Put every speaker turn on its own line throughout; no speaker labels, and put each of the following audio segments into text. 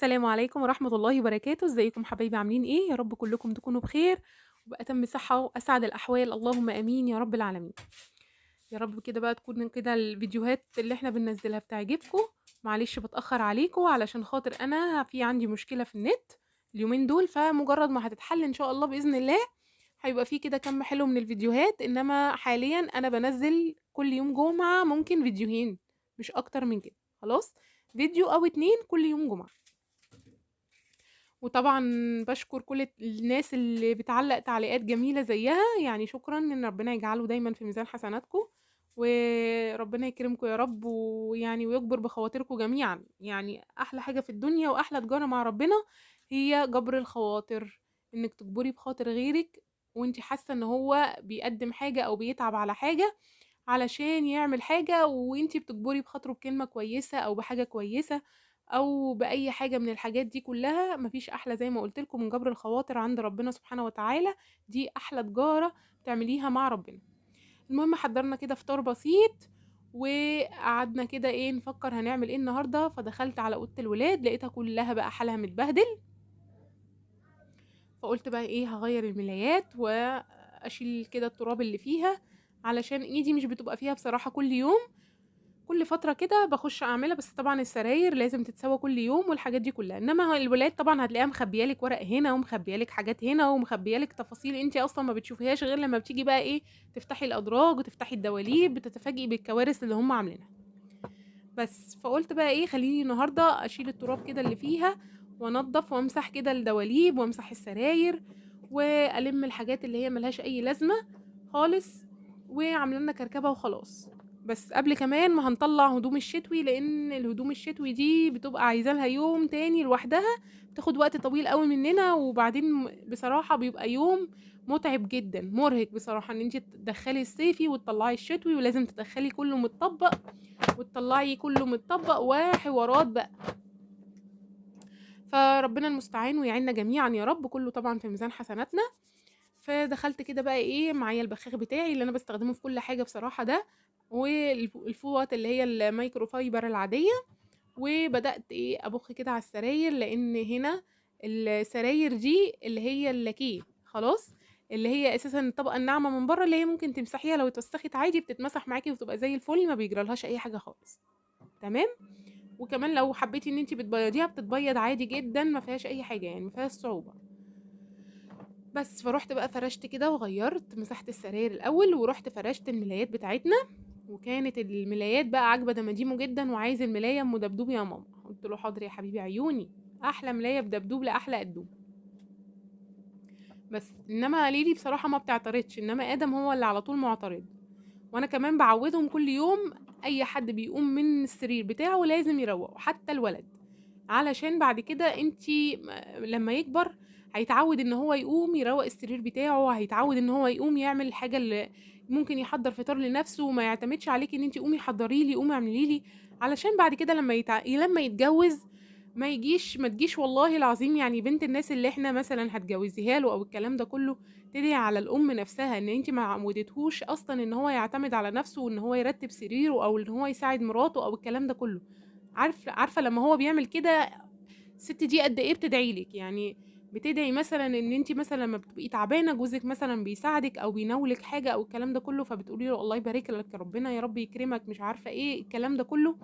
السلام عليكم ورحمة الله وبركاته، إزيكم حبايبي عاملين إيه؟ يا رب كلكم تكونوا بخير وبأتم صحة وأسعد الأحوال، اللهم آمين يا رب العالمين. يا رب كده بقى تكون كده الفيديوهات اللي إحنا بننزلها بتعجبكم، معلش باتأخر عليكم علشان خاطر أنا في عندي مشكلة في النت اليومين دول، فمجرد ما هتتحل إن شاء الله بإذن الله هيبقى في كده كم حلو من الفيديوهات، إنما حاليًا أنا بانزل كل يوم جمعة ممكن فيديوهين مش أكتر من كده، خلاص؟ فيديو أو 2 كل يوم جمعة. وطبعًا باشكر كل الناس اللي بتعلّق تعليقات جميلة زيّها، يعني شكرًا إن ربنا يجعله دايمًا في ميزان حسناتكم، وربنا يكرمكم يا رب ويعني ويجبر بخواطركم جميعًا، يعني أحلى حاجة في الدنيا وأحلى تجارة مع ربنا هي جبر الخواطر، إنِّك تجبري بخاطر غيرِك وأنتِ حاسة إن هو بيقدّم حاجة أو بيتعب على حاجة علشان يعمل حاجة وأنتِ بتجبري بخاطره بكلمة كويسة أو بحاجة كويسة أو بأي حاجة من الحاجات دي كلّها، ما فيش أحلى زي ما قُلت لكم من جبر الخواطر عند ربنا سبحانه وتعالى، دي أحلى تجارة تعمليها مع ربنا. المهم حضّرنا كده فطار بسيط، وقعدنا كده إيه نفكّر هنعمل إيه النهارده، فدخلت على أوضة الولاد لقيتها كلّها بقى حالها متبهدل، فقُلت بقى إيه هاغيّر الملايات وأشيل كده التراب اللي فيها، علشان إيدي مش بتبقى فيها بصراحة كل يوم، كل فترة كده باخُش أعملها، بس طبعًا السراير لازم تتسوى كل يوم والحاجات دي كلّها، إنّما الولاد طبعًا هتلاقيها مخبيّة لِك ورق هنا ومخبيّة لِك حاجات هنا ومخبيّة لِك تفاصيل أنتِ أصلًا ما بتشوفيهاش غير لمّا بتيجي بقى إيه، تفتحي الأدراج وتفتحي الدواليب، بتتفاجئي بالكوارث اللي هُم عاملينها. بس، فقُلت بقى إيه، خلّيني النهارده أشيل التراب كده اللي فيها وأنضّف وأمسح كده الدواليب وأمسح السراير وألِم الحاجات اللي هي ما لهاش أي لازمة خالص وعاملة لنا كركبة وخلاص. بس قبل كمان ما هنطلّع هدوم الشتوي، لإن الهدوم الشتوي دي بتبقى عايزة لها يوم تاني لوحدها، بتاخد وقت طويل أوي مننا، وبعدين بصراحة بيبقى يوم مُتعب جدًا، مُرهق بصراحة إن أنتِ تدخّلي الصيفي وتطلّعي الشتوي ولازم تدخّلي كُلّه متطبّق وتطلّعي كُلّه متطبّق وحوارات بقى. فربنا المستعان ويعيننا جميعًا يا رب، كُلّه طبعًا في ميزان حسناتنا. فدخلت كده بقى إيه، معايا البخاخ بتاعي اللي أنا باستخدمه في كل حاجة بصراحة ده، الفوط اللي هي الميكروفايبر العادية، وبدأت إيه، أبُخ كده على السراير، لإن هنا السراير دي اللي هي اللاكيه خلاص، اللي هي أساسًا الطبقة الناعمة من برّه اللي هي ممكن تمسحيها لو اتوسخت عادي بتتمسح معاكِ وتبقى زي الفل ما بيجرالهاش أي حاجة خالص، تمام؟ وكمان لو حبيتِ إن أنتِ بتبيضيها بتتبيض عادي جدًا ما فيهاش أي حاجة يعني ما فيهاش صعوبة. بس، فرُحت بقى فرشت كده وغيّرت، مسحت السراير الأول ورُحت فرشت الملايات بتاعتنا، وكانت الملايات بقى عاجبة دماديمه جدًا وعايز الملاية أم دبدوب يا ماما، قُلت له: "حاضر يا حبيبي عيوني، أحلى ملاية بدبدوب لأحلى قدّوم." بس، إنما ليلي بصراحة ما بتعترضش، إنما آدم هو اللي على طول معترض، وأنا كمان باعوّدهم كل يوم أي حد بيقوم من السرير بتاعه لازم يروّقه، حتى الولد. علشان بعد كده أنتِ لمّا يكبر هيتعوّد إن هو يقوم يروّق السرير بتاعه، هيتعوّد إن هو يقوم يعمل الحاجة اللي ممكن يحضّر فطار لنَفْسه وما يعتمدش عليكِ إن أنتِ قومي حضّري لي، قومي اعملي لي، علشان بعد كده لمّا يتجوّز ما تجيش والله العظيم يعني بنت الناس اللي إحنا مثلًا هتجوّزيها له أو الكلام ده كُلّه، تدعي على الأم نَفْسها إن أنتِ ما عوّدتيهوش أصلًا إن هو يعتمد على نَفْسه وإن هو يرتّب سريره أو إن هو يساعد مراته أو الكلام ده كُلّه. عارفة لمّا هو بيعمل كده الست دي قد إيه بتدعي لِك، يعني بتدعي مثلًا إن أنتِ مثلًا لمّا بتبقي تعبانة جوزِك مثلًا بيساعدِك أو بيناولِك حاجة أو الكلام ده كلّه، فبتقولي له الله يبارك لك، ربنا يا رب يكرمك، مش عارفة إيه، الكلام ده كلّه.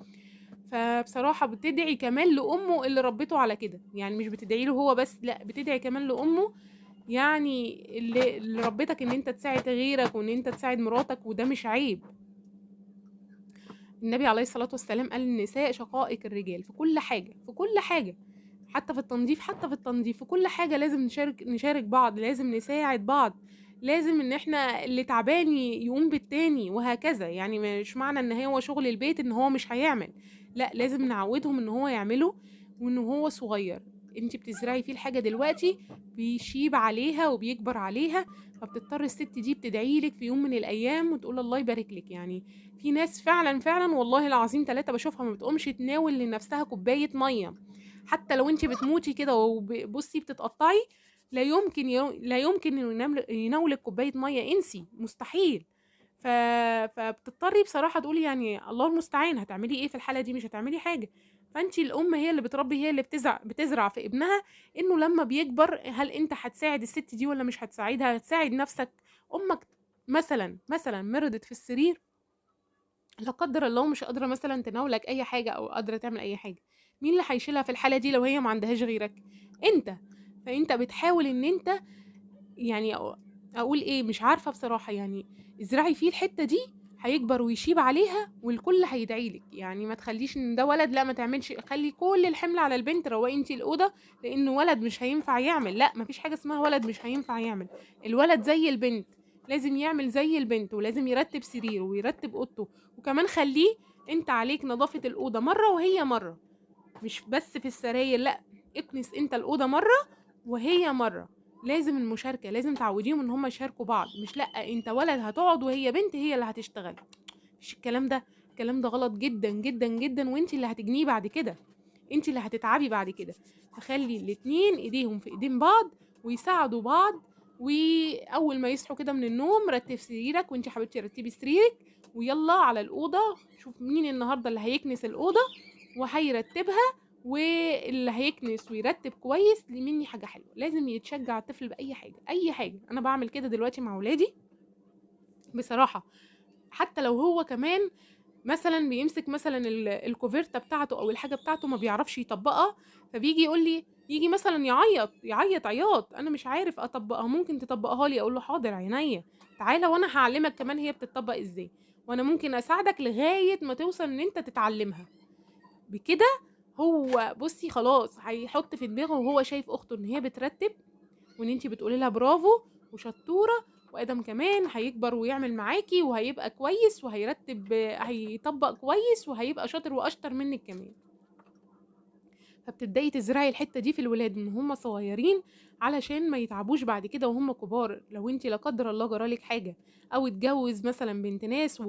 فبصراحة بتدعي كمان لأمه اللي ربِّته على كده، يعني مش بتدعي له هو بس، لأ بتدعي كمان لأمه يعني اللي ربِّتك إن أنت تساعد غيرك وإن أنت تساعد مراتك وده مش عيب. النبي عليه الصلاة والسلام قال: "النساء شقائق الرجال." في كل حاجة، في كل حاجة. حتى في التنضيف، في كل حاجة لازم نشارك بعض، لازم نساعد بعض، لازم إن إحنا اللي تعبان يقوم بالتاني وهكذا، يعني مش معنى إن هو شغل البيت إن هو مش هيعمل، لأ لازم نعوّدهم إن هو يعمله وإن هو صغير، أنتِ بتزرعي فيه الحاجة دلوقتي بيشيب عليها وبيكبر عليها، فبتضطر الست دي بتدعي لِك في يوم من الأيام وتقول الله يبارك لِك، يعني في ناس فعلًا، فعلًا والله العظيم 3 باشوفها ما بتقومش تناول لنفسها كوباية مَيّة. حتى لو أنتِ بتموتي كده بُصّي بتتقطّعي، لا يمكن إنه يناولِك كوباية مَيّة، انسي، مستحيل. ف فبتضطري بصراحة تقولي يعني الله المستعان، هتعملي إيه في الحالة دي؟ مش هتعملي حاجة. فانت الام هي اللي بتربي، هي اللي بتزرع في ابنها انه لما بيكبر هل انت هتساعد الست دي ولا مش هتساعدها، هتساعد نفسك. امك مثلا مرضت في السرير، لا قدر الله مش قادره مثلا تناولك اي حاجه او قادره تعمل اي حاجه، مين اللي هيشيلها في الحاله دي لو هي ما عندهاش غيرك؟ انت. فانت بتحاول ان انت يعني اقول ايه، مش عارفه بصراحه يعني، ازرعي فيه الحته دي، هيكبر ويشيب عليها والكل هيدعيلك. يعني ما تخليش ان ده ولد، لا ما تعملش، خلي كل الحمل على البنت، روقي انتي الاوضه، لانه ولد مش هينفع يعمل، لا مفيش حاجه اسمها ولد مش هينفع يعمل. الولد زي البنت، لازم يعمل زي البنت، ولازم يرتب سريره ويرتب اوضته. وكمان خليه، انت عليك نظافه الاوضه مره وهي مره، مش بس في السراير، لا، اكنس انت الاوضه مره وهي مره. لازم المشاركه، لازم تعوديهم ان هم يشاركوا بعض، مش لا انت ولد هتقعد وهي بنت هي اللي هتشتغل. مش الكلام ده، الكلام ده غلط جدا جدا جدا، وانت اللي هتجنيه بعد كده، انت اللي هتتعبي بعد كده. فخلي الاتنين ايديهم في ايدين بعض ويساعدوا بعض. واول ما يصحوا كده من النوم، رتب سريرك، وانت حبيبتي رتبي سريرك، ويلا على الاوضه، شوف مين النهارده اللي هيكنس الاوضه وهيرتبها، واللي هيكنس ويرتب كويس دي مني حاجه حلوه. لازم يتشجع الطفل باي حاجه، اي حاجه. انا بعمل كده دلوقتي مع ولادي بصراحه. حتى لو هو كمان مثلا بيمسك مثلا الكوفرته بتاعته او الحاجه بتاعته ما بيعرفش يطبقها، فبيجي يقول لي، يجي مثلا يعيط عياط، انا مش عارف اطبقها، ممكن تطبقها لي؟ اقول له حاضر عينيا، تعالى وانا هعلمك كمان هي بتطبق ازاي، وانا ممكن اساعدك لغايه ما توصل ان انت تتعلمها. بكده هو بصي خلاص هيحط في دماغه وهو شايف اخته ان هي بترتب، وان انتي بتقولي لها برافو وشطوره، وادم كمان هيكبر ويعمل معاكي وهيبقى كويس وهيرتب، هيطبق كويس وهيبقى شاطر واشطر منك كمان. فبتبداي تزرعي الحته دي في الولاد من هم صغيرين، علشان ما يتعبوش بعد كده وهم كبار. لو انتي لا قدر الله جرالك حاجه، او اتجوز مثلا بنت ناس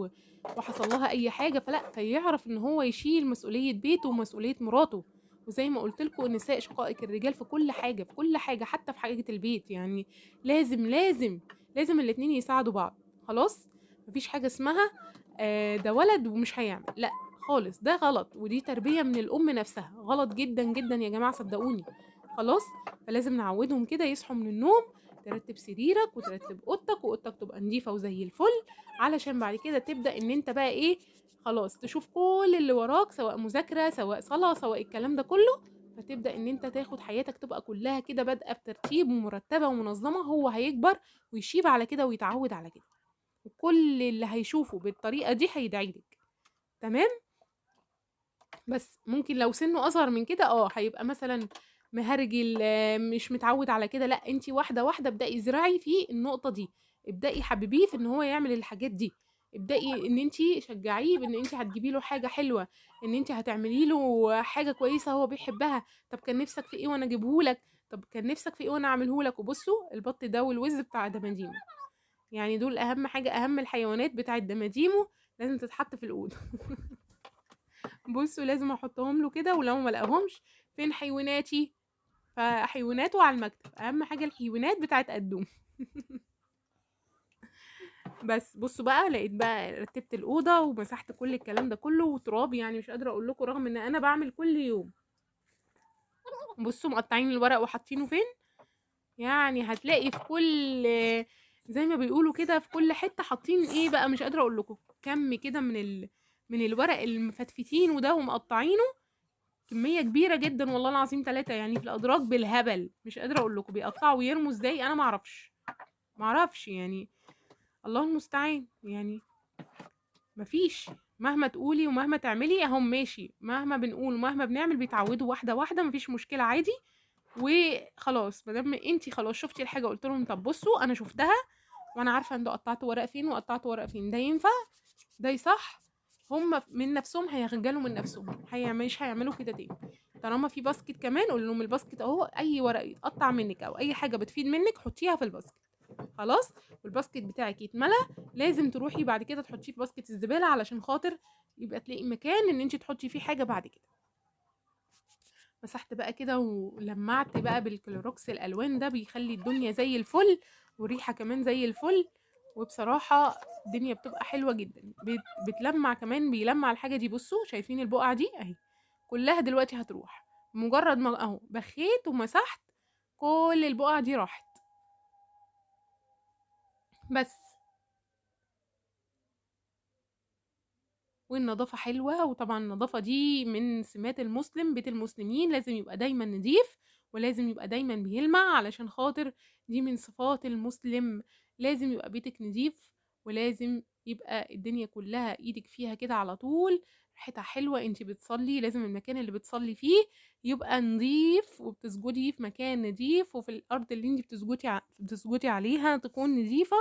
وحصل لها اي حاجه، فلا فيعرف ان هو يشيل مسؤوليه بيته ومسؤوليه مراته. وزي ما قلت لكم، النساء شقائق الرجال في كل حاجه، في كل حاجه، حتى في حاجه البيت يعني. لازم الاتنين يساعدوا بعض. خلاص، مفيش حاجه اسمها ده ولد ومش هيعمل، لا خالص، ده غلط، ودي تربية من الأم نفسها، غلط جدا جدا يا جماعة صدقوني. خلاص، فلازم نعودهم كده، يصحوا من النوم ترتب سريرك وترتب اوضتك، واوضتك تبقى نظيفة وزي الفل، علشان بعد كده تبدأ ان انت بقى ايه، خلاص تشوف كل اللي وراك، سواء مذاكرة سواء صلاة سواء الكلام ده كله. فتبدأ ان انت تاخد حياتك تبقى كلها كده بادئة بترتيب ومرتبة ومنظمة. هو هيكبر ويشيب على كده ويتعود على كده، وكل اللي هيشوفه بالطريقة دي هيدعيلك. تمام. بس ممكن لو سنه اصغر من كده هيبقى مثلا مهرجل، مش متعود على كده، لا انتي واحده واحده ابدأي ازرعي فيه النقطه دي، ابدأي حببيه في ان هو يعمل الحاجات دي، ابدأي ان انتي شجعيه بان انتي هتجيبي له حاجه حلوه، ان انتي هتعملي له حاجه كويسه هو بيحبها. طب كان نفسك في ايه وانا اجيبه لك؟ طب كان نفسك في ايه وانا اعمله لك؟ وبصوا البط ده والوز بتاع دماديمه، يعني دول اهم حاجه، اهم الحيوانات بتاعه دماديمه لازم تتحط في الاوضه. بصوا لازم احطهم له كده، ولو ما لقاهمش، فين حيواناتي؟ فحيواناته على المكتب، اهم حاجه الحيوانات بتاعت قدوم. بس بصوا بقى، لقيت بقى رتبت الاوضه ومسحت كل الكلام ده كله وتراب، يعني مش قادره اقول لكم رغم ان انا بعمل كل يوم. بصوا مقطعين الورق وحاطينه فين، يعني هتلاقي في كل، زي ما بيقولوا كده، في كل حته حاطين ايه بقى، مش قادره اقول لكم كم كده من الورق المفتفتين وده ومقطعينه، كمية كبيرة جدا والله العظيم، 3 يعني في الأدراج بالهبل، مش قادرة أقول لكم بيقطعوا ويرموا ازاي، أنا معرفش يعني، الله المستعان يعني. مفيش، مهما تقولي ومهما تعملي اهم ماشي، مهما بنقول ومهما بنعمل بيتعودوا واحدة واحدة، مفيش مشكلة عادي. وخلاص مادام انتي خلاص شفتي الحاجة قلت لهم طب بصوا أنا شفتها وأنا عارفة انتوا قطعتوا ورق فين وقطعتوا ورق فين، ده ينفع، ده يصح، هم من نفسهم هيخجلوا من نفسهم، مش هيعملوا كده تاني. طالما في باسكت كمان قول لهم الباسكت اهو، اي ورق يتقطع منك او اي حاجه بتفيد منك حطيها في الباسكت. خلاص، والباسكت بتاعك يتملى، لازم تروحي بعد كده تحطيه في باسكت الزباله، علشان خاطر يبقى تلاقي مكان ان انت تحطي فيه حاجه بعد كده. مسحت بقى كده ولمعت بقى بالكلوروكس، الالوان ده بيخلي الدنيا زي الفل، والريحه كمان زي الفل. وبصراحه الدنيا بتبقى حلوه جدا، بتلمع كمان، بيلمع الحاجه دي. بصوا شايفين البقعه دي اهي، كلها دلوقتي هتروح. مجرد ما اهو بخيت ومسحت كل البقع دي راحت. بس والنظافة حلوة، وطبعا النظافة دي من سمات المسلم، بيت المسلمين لازم يبقى دايما نظيف، ولازم يبقى دايما بيلمع، علشان خاطر دي من صفات المسلم. لازم يبقى بيتك نظيف، ولازم يبقى الدنيا كلها ايدك فيها كده على طول، ريحتها حلوة. انتي بتصلي لازم المكان اللي بتصلي فيه يبقى نظيف، وبتسجدي في مكان نظيف، وفي الارض اللي انتي بتسجدي عليها تكون نظيفة.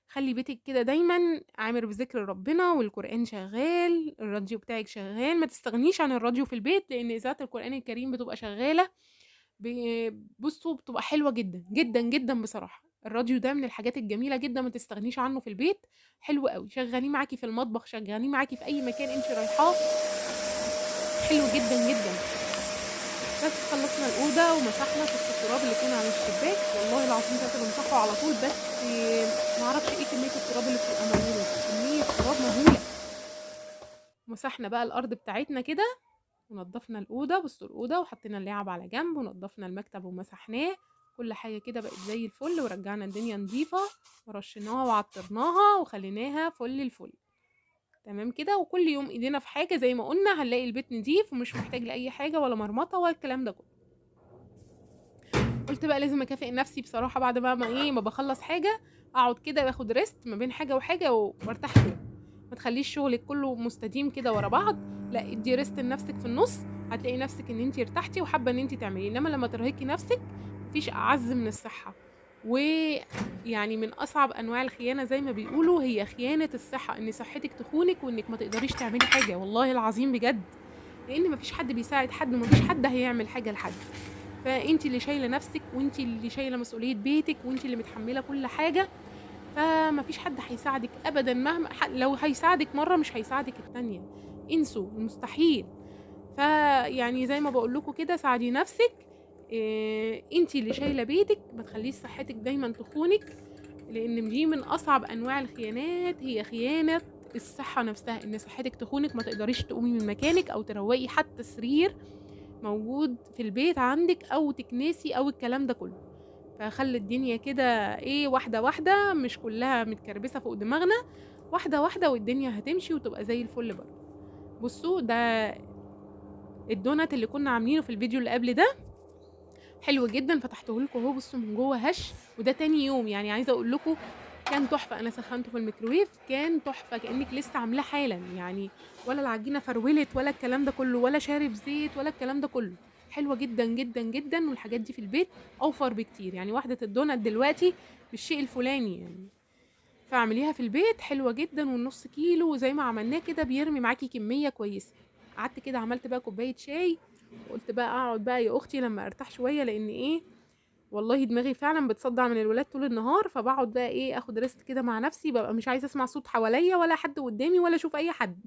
خلي بيتك كده دايما عامر بذكر ربنا، والقرآن شغال، الراديو بتاعك شغال. ما تستغنيش عن الراديو في البيت، لان اذاعة القرآن الكريم بتبقى شغالة. بصوا بتبقى حلوة جدا جدا جدا بصراحة. الراديو ده من الحاجات الجميلة جدا، ما تستغنيش عنه في البيت. حلو قوي، شغليه معاكي في المطبخ، شغليه معاكي في اي مكان انت رايحاه، حلو جدا جدا. بس خلصنا الأوضة ومسحنا في التراب اللي كان على الشباك، والله العظيم كنت بمسحه على طول، بس معرفش ايه كمية التراب اللي بتبقى موجودة، كمية تراب مهولة. مسحنا بقى الأرض بتاعتنا كده، ونضفنا الأوضة، بصوا الأوضة، وحطينا اللعب على جنب، ونضفنا المكتب ومسحناه. كل حاجة كده بقت زي الفل، ورجعنا الدنيا نظيفة، ورشيناها وعطرناها وخليناها فل الفل. تمام كده. وكل يوم ايدينا في حاجة زي ما قلنا، هنلاقي البيت نضيف ومش محتاج لأي حاجة ولا مرمطة ولا الكلام ده كله. قلت بقى لازم اكافئ نفسي بصراحه، بعد بقى ما بخلص حاجه اقعد كده باخد ريست ما بين حاجه وحاجه وارتاح شويه. ما تخليش شغلك كله مستديم كده ورا بعض، لا ادي ريست لنفسك في النص، هتلاقي نفسك ان انت ارتحتي وحابه ان انت تعملي. انما لما ترهقي نفسك مفيش اعز من الصحه. ويعني من اصعب انواع الخيانه زي ما بيقولوا هي خيانه الصحه، ان صحتك تخونك وانك ما تقدريش تعملي حاجه، والله العظيم بجد. لان مفيش حد بيساعد حد، ومفيش حد هيعمل حاجه لحد. فانت اللي شايله نفسك، وانت اللي شايله مسؤوليه بيتك، وانت اللي متحمله كل حاجه. فمفيش حد هيساعدك ابدا، مهما لو هيساعدك مره مش هيساعدك التانية. انسوا المستحيل. فيعني زي ما بقول لكم كده، ساعدي نفسك. انت اللي شايله بيتك، ما تخليش صحتك دايما تخونك، لان دي من اصعب انواع الخيانات، هي خيانه الصحه نفسها، ان صحتك تخونك ما تقدريش تقومي من مكانك او تروقي حتى سرير موجود في البيت عندك، او تكنسي او الكلام ده كله. فخلي الدنيا كده ايه، واحده واحده، مش كلها متكربسه فوق دماغنا، واحده واحده، والدنيا هتمشي وتبقى زي الفل برضه. بصوا ده الدونات اللي كنا عاملينه في الفيديو اللي قبل ده، حلو جدا، فتحته لكم اهو، بصوا من جوه هش. وده تاني يوم، يعني عايزه اقول لكم كان تحفه. انا سخنته في الميكروويف كان تحفه، كانك لسه عاملاه حالا يعني، ولا العجينه فرولت ولا الكلام ده كله، ولا شارب زيت ولا الكلام ده كله. حلوه جدا جدا جدا. والحاجات دي في البيت اوفر بكتير، يعني واحده الدونات دلوقتي بالشيء الفلاني يعني. فاعمليها في البيت حلوه جدا، والنص كيلو زي ما عملناه كده بيرمي معاكي كميه كويسه. قعدت كده عملت بقى كوبايه شاي، وقلت بقى اقعد بقى يا اختي لما ارتاح شويه، لان ايه، والله دماغي فعلا بتصدع من الولاد طول النهار. فبقعد بقى ايه اخد ريست كده مع نفسي، ببقى مش عايزه اسمع صوت حواليا ولا حد قدامي ولا اشوف اي حد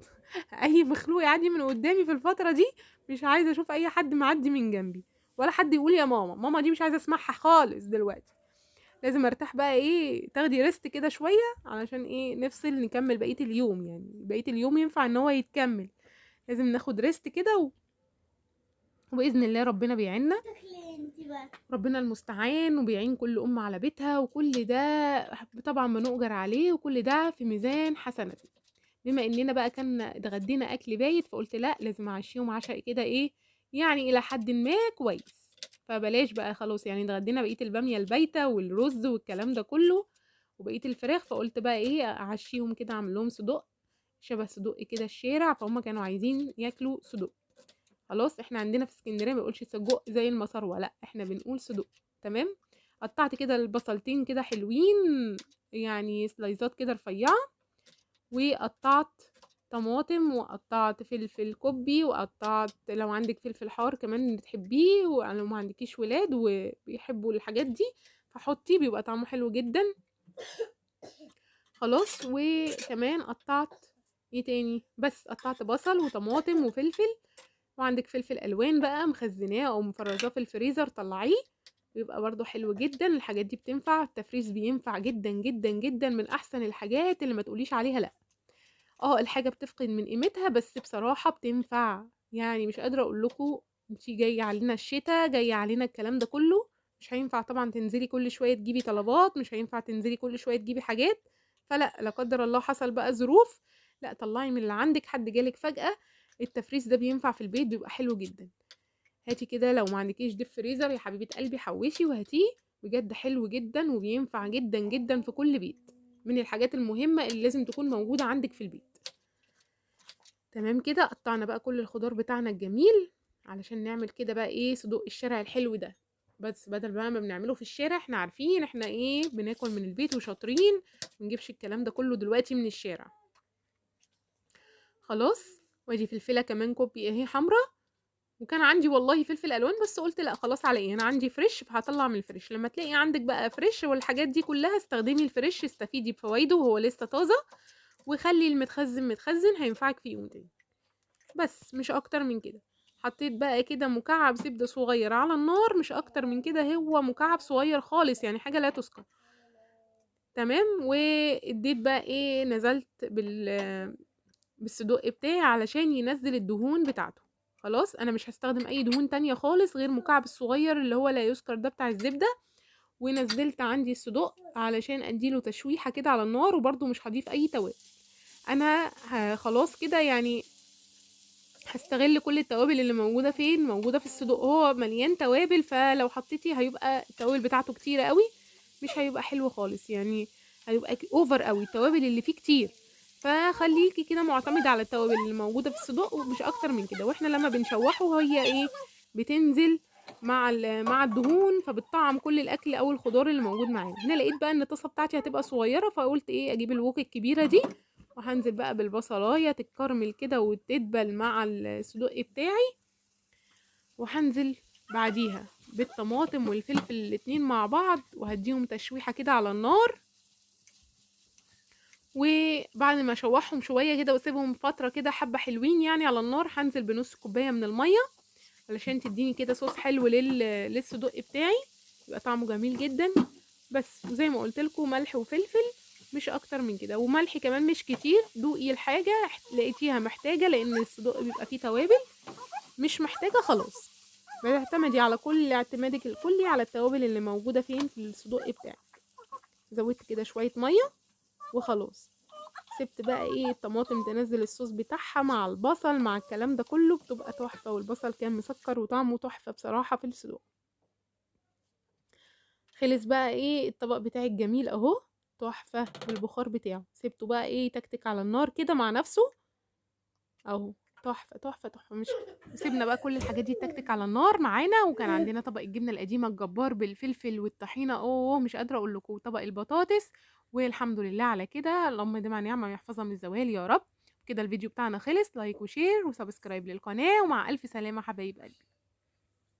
اي مخلوق يعدي من قدامي في الفتره دي، مش عايزه اشوف اي حد معدي من جنبي، ولا حد يقول يا ماما. ماما دي مش عايزه اسمعها خالص دلوقتي. لازم ارتاح بقى، ايه تاخدي ريست كده شويه، علشان ايه نفصل نكمل بقيه اليوم. يعني بقيه اليوم ينفع ان هو يتكمل، لازم ناخد ريست كده وباذن الله ربنا بيعيننا. ربنا المستعان، وبيعين كل ام على بيتها، وكل ده طبعا بنؤجر عليه، وكل ده في ميزان حسناتي. بما اننا بقى كان اتغدينا اكل بايت، فقلت لا لازم اعشيهم عشاء كده ايه، يعني الى حد ما كويس. فبلاش بقى خلاص، يعني اتغدينا بقيه الباميه البايته والرز والكلام ده كله وبقيه الفراخ، فقلت بقى ايه اعشيهم كده، اعمل لهم صدق شبه صدق كده الشارع، فهم كانوا عايزين ياكلوا صدق. خلاص احنا عندنا في اسكندريه ما بنقولش سجق زي المصروه، لا احنا بنقول صدق. تمام. قطعت كده البصلتين كده حلوين، يعني سلايزات كده رفيعه، وقطعت طماطم، وقطعت فلفل كوبي، وقطعت لو عندك فلفل حار كمان بتحبيه، ولو ما عندكيش ولاد وبيحبوا الحاجات دي فحطي، بيبقى طعمه حلو جدا. خلاص. وكمان قطعت ايه تاني، بس قطعت بصل وطماطم وفلفل. وعندك فلفل الوان بقى مخزناه او مفرزاه في الفريزر، طلعيه بيبقى برضو حلو جدا. الحاجات دي بتنفع، التفريز بينفع جدا جدا جدا، من احسن الحاجات اللي ما تقوليش عليها لا. الحاجه بتفقد من قيمتها، بس بصراحه بتنفع يعني مش قادرة اقول لكم، انت جاي علينا الشتاء، جاي علينا الكلام ده كله، مش هينفع طبعا تنزلي كل شوية تجيبي طلبات، مش هينفع تنزلي كل شوية تجيبي حاجات. فلا، لا قدر الله حصل بقى ظروف، لا طلعي من اللي عندك، حد جالك فجأة، التفريز ده بينفع في البيت، بيبقى حلو جدا. هاتي كده لو ما عندكيش ديب فريزر يا حبيبة قلبي، حوشي وهاتيه، بجد حلو جدا وبينفع جدا جدا في كل بيت، من الحاجات المهمة اللي لازم تكون موجودة عندك في البيت. تمام كده، قطعنا بقى كل الخضار بتاعنا الجميل علشان نعمل كده بقى ايه صدوق الشارع الحلو ده. بس بدل بقى ما بنعمله في الشارع، احنا عارفين احنا ايه بناكل من البيت وشاطرين، منجيبش الكلام ده كله دلوقتي من الشارع. خلاص. وادي فلفله كمان كوبي اهي حمرا، وكان عندي والله فلفل الوان بس قلت لا خلاص على ايه، انا عندي فريش فهطلع من الفريش. لما تلاقي عندك بقى فريش والحاجات دي كلها، استخدمي الفريش، استفيدي بفوائده وهو لسه طازه، وخلي المتخزن متخزن هينفعك في يوم تاني. بس مش اكتر من كده. حطيت بقى كده مكعب زبدة صغير على النار، مش اكتر من كده، هو مكعب صغير خالص يعني حاجة لا تذكر. تمام. واديت بقى ايه، نزلت بالصدق بتاعي علشان ينزل الدهون بتاعته. خلاص، انا مش هستخدم اي دهون تانية خالص غير مكعب الصغير اللي هو لا يذكر ده بتاع الزبدة. ونزلت عندي الصدق علشان اديله تشويحة كده على النار، وبرده مش هضيف اي توابل. انا خلاص كده يعني هستغل كل التوابل اللي موجودة فين، موجودة في الصدوق، هو مليان توابل، فلو حطيتي هيبقى التوابل بتاعته كتيرة قوي، مش هيبقى حلو خالص يعني، هيبقى اوفر قوي التوابل اللي فيه كتير. فخليكي كده معتمدة على التوابل اللي موجودة في الصدوق ومش اكتر من كده. واحنا لما بنشوحه هي ايه بتنزل مع الدهون، فبتطعم كل الاكل او الخضار اللي موجود معانا. هنا لقيت بقى ان الطاسه بتاعتي هتبقى صغيره، فقلت ايه اجيب الوok الكبيره دي، وهنزل بقى بالبصلايه تتكرمل كده وتدبل مع الصدق بتاعي، وهنزل بعديها بالطماطم والفلفل الاتنين مع بعض، وهديهم تشويحه كده على النار. وبعد ما اشوحهم شويه كده واسيبهم فتره كده حبه حلوين يعني على النار، هنزل بنص كوبايه من الميه علشان تديني كده صوص حلو للصدق بتاعي، يبقى طعمه جميل جدا. بس وزي ما قلت لكم ملح وفلفل، مش اكتر من كده، وملح كمان مش كتير، دوقي الحاجه لقيتيها محتاجه، لان الصدق بيبقى فيه توابل، مش محتاجه خلاص بتعتمدي على كل اعتمادك الكلي على التوابل اللي موجوده فين في الصدق بتاعك. زودت كده شويه ميه وخلاص، سبت بقى ايه الطماطم تنزل الصوص بتاعها مع البصل مع الكلام ده كله، بتبقى تحفه، والبصل كان مسكر وطعمه تحفه بصراحه في الصدق. خلص بقى ايه الطبق بتاعي الجميل اهو، تحفه بالبخار بتاعه، سبته بقى ايه تكتك على النار كده مع نفسه اهو، تحفه تحفه تحفه. مش سيبنا بقى كل الحاجات دي تكتك على النار معانا، وكان عندنا طبق الجبنه القديمه الجبار بالفلفل والطحينه، اوه مش قادره اقول لكم، طبق البطاطس. والحمد لله على كده، اللهم دي مع نعمه ويحفظها من الزوال يا رب. كده الفيديو بتاعنا خلص، لايك وشير وسبسكرايب للقناه، ومع الف سلامه حبايب قلبي.